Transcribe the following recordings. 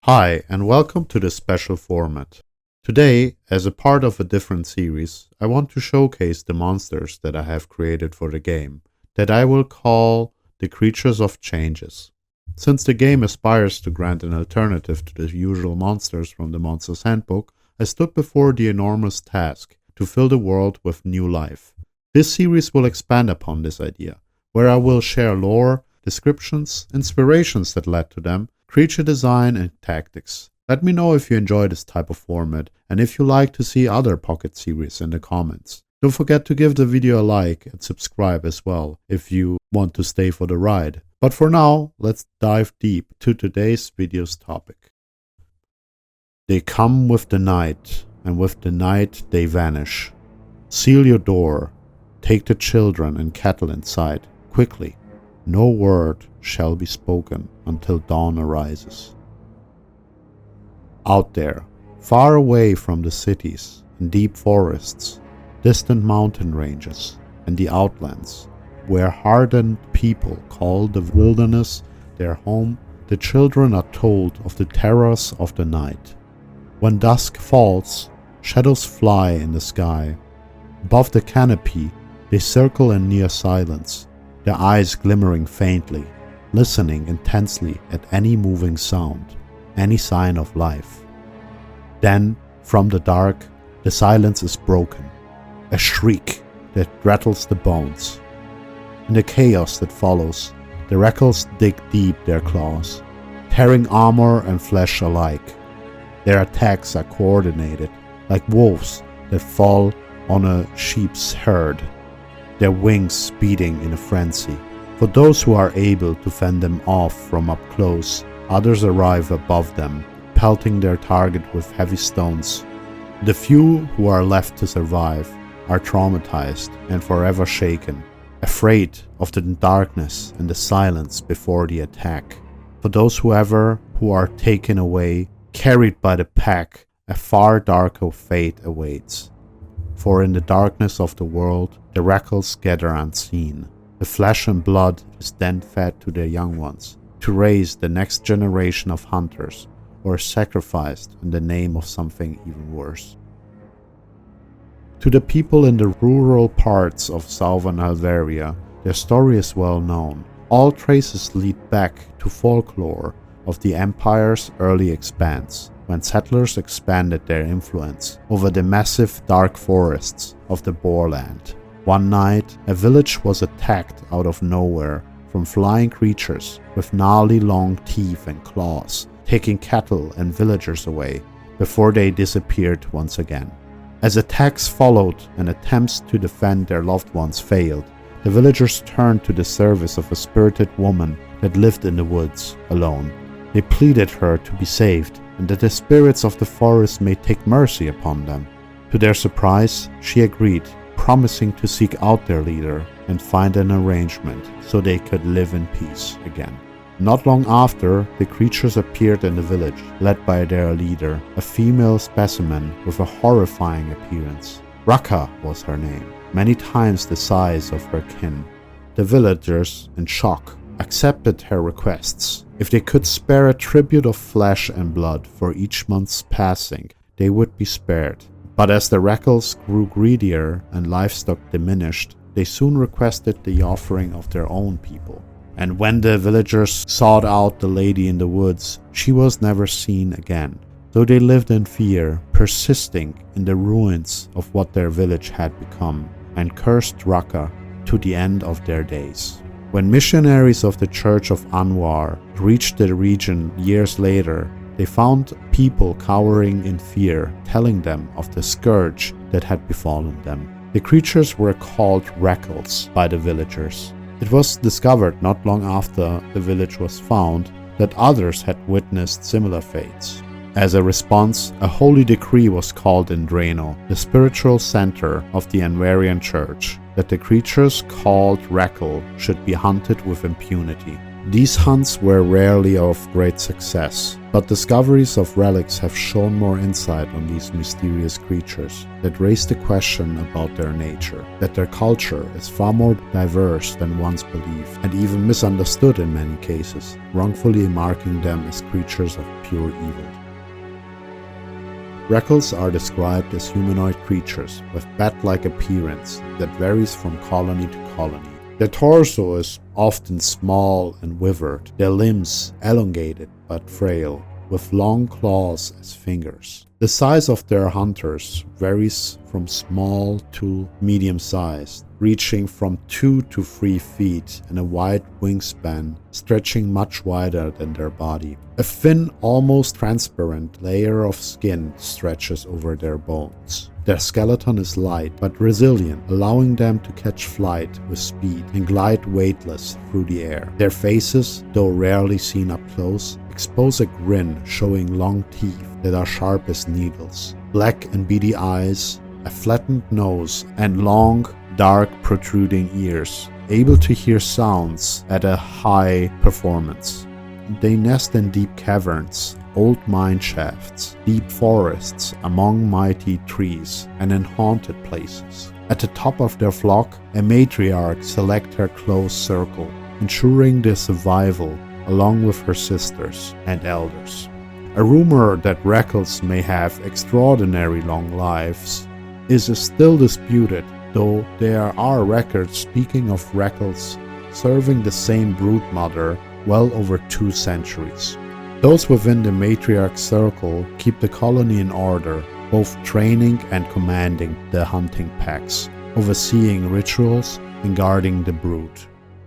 Hi, and welcome to this special format. Today, as a part of a different series, I want to showcase the monsters that I have created for the game, that I will call the Creatures of Changes. Since the game aspires to grant an alternative to the usual monsters from the Monsters Handbook, I stood before the enormous task to fill the world with new life. This series will expand upon this idea, where I will share lore, descriptions, inspirations that led to them, creature design, and tactics. Let me know if you enjoy this type of format and if you like to see other Pocket series in the comments. Don't forget to give the video a like and subscribe as well if you want to stay for the ride. But for now, let's dive deep to today's video's topic. They come with the night, and with the night they vanish. Seal your door. Take the children and cattle inside, quickly. No word shall be spoken until dawn arises. Out there, far away from the cities, in deep forests, distant mountain ranges, and the outlands, where hardened people call the wilderness their home, the children are told of the terrors of the night. When dusk falls, shadows fly in the sky. Above the canopy, they circle in near silence, their eyes glimmering faintly, listening intensely at any moving sound, any sign of life. Then, from the dark, the silence is broken, a shriek that rattles the bones. In the chaos that follows, the Rakkols dig deep their claws, tearing armor and flesh alike. Their attacks are coordinated, like wolves that fall on a sheep's herd, their wings beating in a frenzy. For those who are able to fend them off from up close, others arrive above them, pelting their target with heavy stones. The few who are left to survive are traumatized and forever shaken, afraid of the darkness and the silence before the attack. For those who are taken away, carried by the pack, a far darker fate awaits. For in the darkness of the world, the Rakkols gather unseen. The flesh and blood is then fed to their young ones, to raise the next generation of hunters, or sacrificed in the name of something even worse. To the people in the rural parts of southern Alvaria, their story is well known. All traces lead back to folklore of the empire's early expanse, when settlers expanded their influence over the massive dark forests of the Boreland. One night, a village was attacked out of nowhere from flying creatures with gnarly long teeth and claws, taking cattle and villagers away before they disappeared once again. As attacks followed and attempts to defend their loved ones failed, the villagers turned to the service of a spirited woman that lived in the woods alone. They pleaded her to be saved and that the spirits of the forest may take mercy upon them. To their surprise, she agreed, promising to seek out their leader and find an arrangement so they could live in peace again. Not long after, the creatures appeared in the village, led by their leader, a female specimen with a horrifying appearance. Rakka was her name, many times the size of her kin. The villagers, in shock, accepted her requests. If they could spare a tribute of flesh and blood for each month's passing, they would be spared. But as the Rakkols grew greedier and livestock diminished, they soon requested the offering of their own people. And when the villagers sought out the lady in the woods, she was never seen again. So they lived in fear, persisting in the ruins of what their village had become, and cursed Rakka to the end of their days. When missionaries of the Church of Anwar reached the region years later, they found people cowering in fear, telling them of the scourge that had befallen them. The creatures were called Rakkols by the villagers. It was discovered not long after the village was found that others had witnessed similar fates. As a response, a holy decree was called in Drano, the spiritual center of the Anwarian Church, that the creatures called Rakkol should be hunted with impunity. These hunts were rarely of great success, But discoveries of relics have shown more insight on these mysterious creatures that raise the question about their nature, that their culture is far more diverse than once believed, and even misunderstood in many cases, wrongfully marking them as creatures of pure evil. Rakkols are described as humanoid creatures with bat-like appearance that varies from colony to colony. Their torso is often small and withered, their limbs elongated but frail, with long claws as fingers. The size of their hunters varies from small to medium-sized, reaching from 2 to 3 feet and a wide wingspan stretching much wider than their body. A thin, almost transparent layer of skin stretches over their bones. Their skeleton is light but resilient, allowing them to catch flight with speed and glide weightless through the air. Their faces, though rarely seen up close, expose a grin showing long teeth that are sharp as needles, black and beady eyes, a flattened nose, and long, dark, protruding ears, able to hear sounds at a high performance. They nest in deep caverns, old mine shafts, deep forests, among mighty trees, and in haunted places. At the top of their flock, a matriarch selects her close circle, ensuring their survival along with her sisters and elders. A rumor that Rakkols may have extraordinary long lives is still disputed, though there are records speaking of Rakkols serving the same broodmother well over 2 centuries. Those within the matriarch circle keep the colony in order, both training and commanding the hunting packs, overseeing rituals and guarding the brood.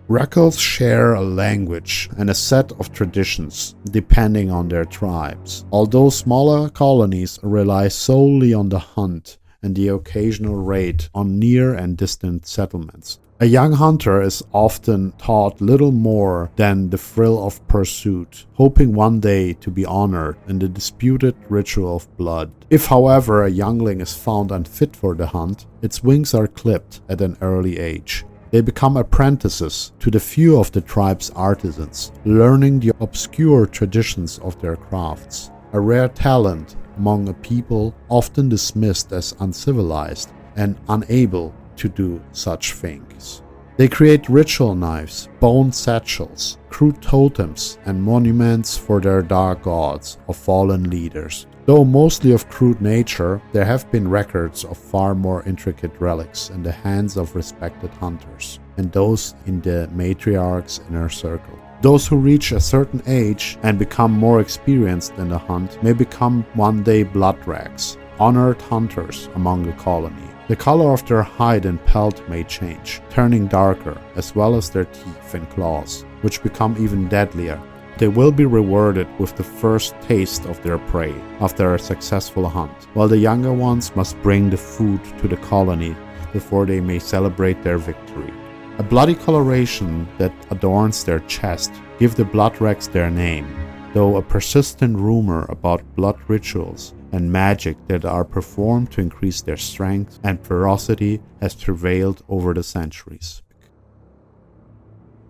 Rakkols share a language and a set of traditions depending on their tribes, although smaller colonies rely solely on the hunt and the occasional raid on near and distant settlements. A young hunter is often taught little more than the thrill of pursuit, hoping one day to be honored in the disputed ritual of blood. If, however, a youngling is found unfit for the hunt, its wings are clipped at an early age. They become apprentices to the few of the tribe's artisans, learning the obscure traditions of their crafts, a rare talent among a people often dismissed as uncivilized and unable to do such things. They create ritual knives, bone satchels, crude totems, and monuments for their dark gods or fallen leaders. Though mostly of crude nature, there have been records of far more intricate relics in the hands of respected hunters, and those in the matriarch's inner circle. Those who reach a certain age and become more experienced in the hunt may become one day blood rags, honored hunters among the colony. The color of their hide and pelt may change, turning darker, as well as their teeth and claws, which become even deadlier. They will be rewarded with the first taste of their prey after a successful hunt, while the younger ones must bring the food to the colony before they may celebrate their victory. A bloody coloration that adorns their chest gives the bloodrags their name, though a persistent rumor about blood rituals and magic that are performed to increase their strength and ferocity has prevailed over the centuries.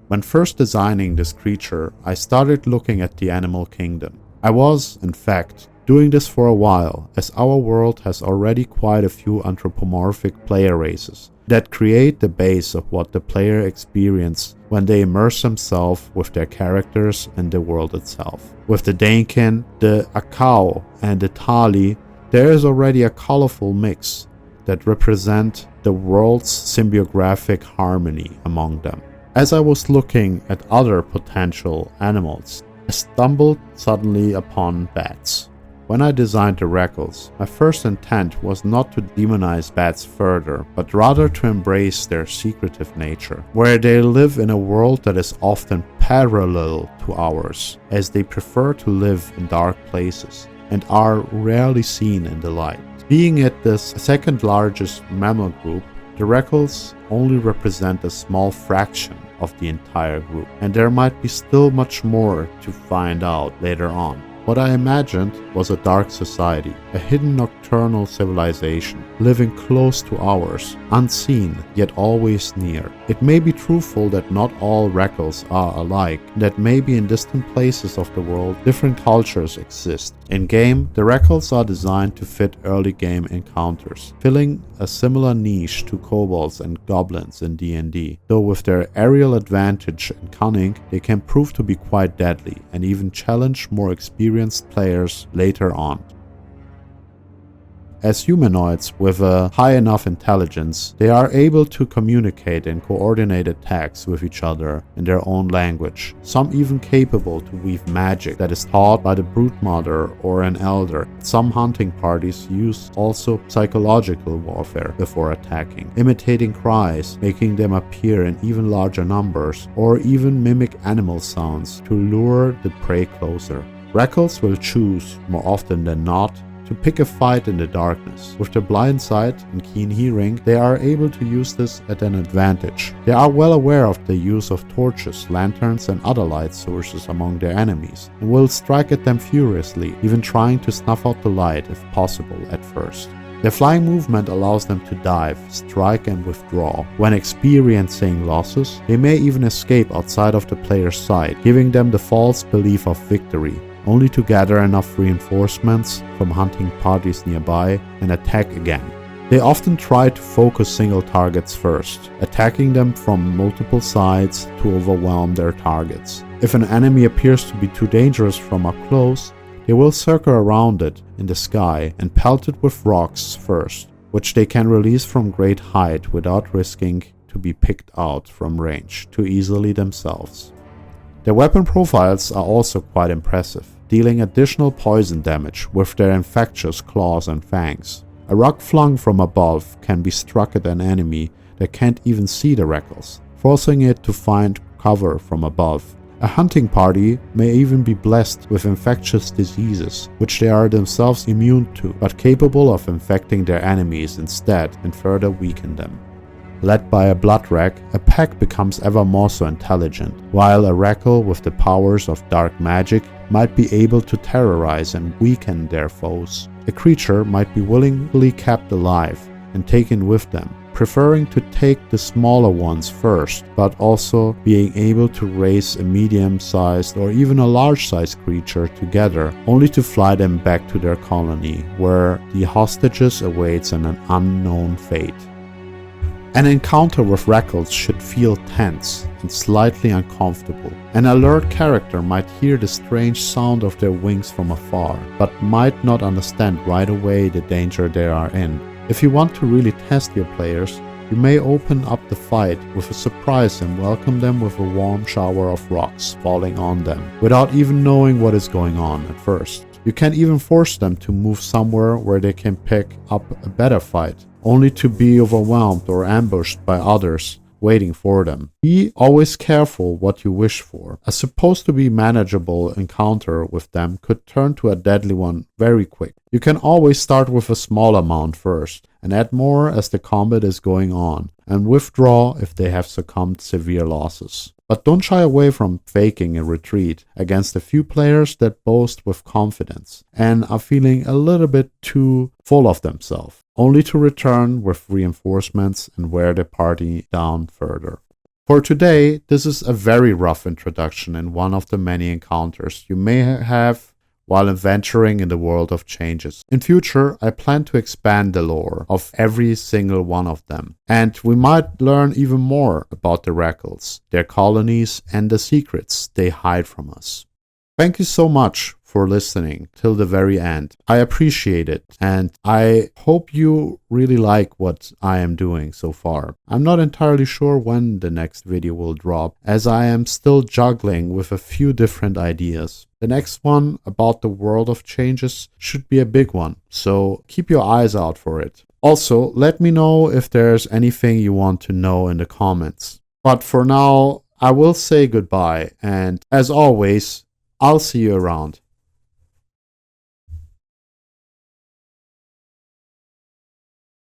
When first designing this creature, I started looking at the animal kingdom. I was, in fact, doing this for a while, as our world has already quite a few anthropomorphic player races that create the base of what the player experiences when they immerse themselves with their characters and the world itself. With the Danekin, the Akau, and the Tali, there is already a colorful mix that represent the world's symbiographic harmony among them. As I was looking at other potential animals, I stumbled suddenly upon bats. When I designed the Rakkols, my first intent was not to demonize bats further, but rather to embrace their secretive nature, where they live in a world that is often parallel to ours, as they prefer to live in dark places and are rarely seen in the light. Being it the second largest mammal group, the Rakkols only represent a small fraction of the entire group, and there might be still much more to find out later on. What I imagined was a dark society, a hidden nocturnal civilization, living close to ours, unseen yet always near. It may be truthful that not all Rakkols are alike, that maybe in distant places of the world different cultures exist. In game, the Rakkols are designed to fit early game encounters, filling a similar niche to kobolds and goblins in D&D, though with their aerial advantage and cunning, they can prove to be quite deadly and even challenge more experienced players later on. As humanoids with a high enough intelligence, they are able to communicate and coordinate attacks with each other in their own language, some even capable to weave magic that is taught by the broodmother or an elder. Some hunting parties use also psychological warfare before attacking, imitating cries, making them appear in even larger numbers, or even mimic animal sounds to lure the prey closer. Rakkols will choose, more often than not, to pick a fight in the darkness. With their blind sight and keen hearing, they are able to use this at an advantage. They are well aware of the use of torches, lanterns and other light sources among their enemies, and will strike at them furiously, even trying to snuff out the light if possible at first. Their flying movement allows them to dive, strike and withdraw. When experiencing losses, they may even escape outside of the player's sight, giving them the false belief of victory, only to gather enough reinforcements from hunting parties nearby and attack again. They often try to focus single targets first, attacking them from multiple sides to overwhelm their targets. If an enemy appears to be too dangerous from up close, they will circle around it in the sky and pelt it with rocks first, which they can release from great height without risking to be picked out from range too easily themselves. Their weapon profiles are also quite impressive, dealing additional poison damage with their infectious claws and fangs. A rock flung from above can be struck at an enemy that can't even see the Rakkols, forcing it to find cover from above. A hunting party may even be blessed with infectious diseases, which they are themselves immune to, but capable of infecting their enemies instead and further weaken them. Led by a blood rak, a pack becomes ever more so intelligent, while a Rakkol with the powers of dark magic might be able to terrorize and weaken their foes. A creature might be willingly kept alive and taken with them, preferring to take the smaller ones first, but also being able to raise a medium-sized or even a large-sized creature together, only to fly them back to their colony, where the hostages awaits an unknown fate. An encounter with Rakkols should feel tense and slightly uncomfortable. An alert character might hear the strange sound of their wings from afar, but might not understand right away the danger they are in. If you want to really test your players, you may open up the fight with a surprise and welcome them with a warm shower of rocks falling on them, without even knowing what is going on at first. You can even force them to move somewhere where they can pick up a better fight, only to be overwhelmed or ambushed by others waiting for them. Be always careful what you wish for. A supposed to be manageable encounter with them could turn to a deadly one very quick. You can always start with a small amount first and add more as the combat is going on, and withdraw if they have succumbed severe losses. But don't shy away from faking a retreat against a few players that boast with confidence and are feeling a little bit too full of themselves, only to return with reinforcements and wear the party down further. For today, this is a very rough introduction in one of the many encounters you may have while adventuring in the world of changes. In future, I plan to expand the lore of every single one of them, and we might learn even more about the Rakkols, their colonies, and the secrets they hide from us. Thank you so much for listening till the very end. I appreciate it, and I hope you really like what I am doing so far. I'm not entirely sure when the next video will drop, as I am still juggling with a few different ideas. The next one about the world of changes should be a big one, so keep your eyes out for it. Also, let me know if there's anything you want to know in the comments. But for now, I will say goodbye, and as always, I'll see you around.